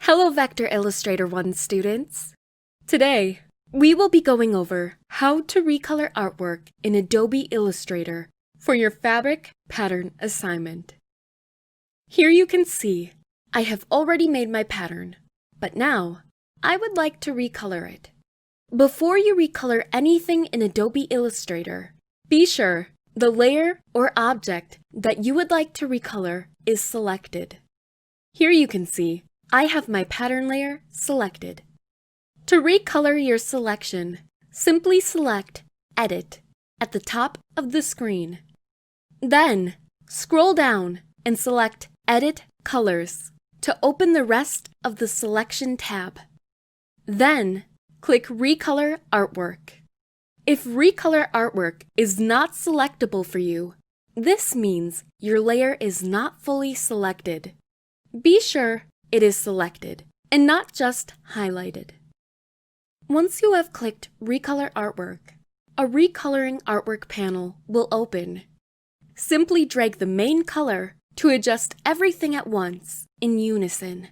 Hello Vector Illustrator 1 students! Today, we will be going over how to recolor artwork in Adobe Illustrator for your fabric pattern assignment. Here you can see I have already made my pattern, but now I would like to recolor it. Before you recolor anything in Adobe Illustrator, be sure the layer or object that you would like to recolor is selected. Here you can see I have my pattern layer selected. To recolor your selection, simply select Edit at the top of the screen. Then, scroll down and select Edit Colors to open the rest of the Selection tab. Then, click Recolor Artwork. If Recolor Artwork is not selectable for you, this means your layer is not fully selected. Be sure it is selected and not just highlighted. Once you have clicked Recolor Artwork, a Recoloring Artwork panel will open. Simply drag the main color to adjust everything at once in unison.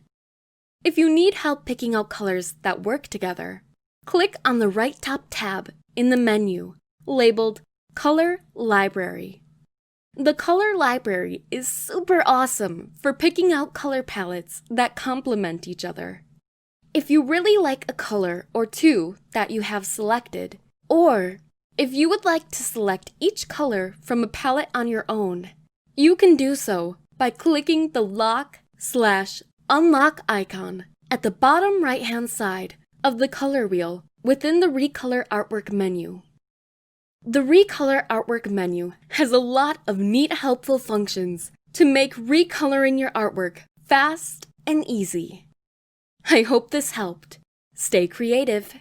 If you need help picking out colors that work together, click on the right top tab in the menu labeled Color Library. The color library is super awesome for picking out color palettes that complement each other. If you really like a color or two that you have selected, or if you would like to select each color from a palette on your own, you can do so by clicking the Lock/Unlock icon at the bottom right-hand side of the color wheel within the Recolor Artwork menu. The Recolor Artwork menu has a lot of neat helpful functions to make recoloring your artwork fast and easy. I hope this helped. Stay creative.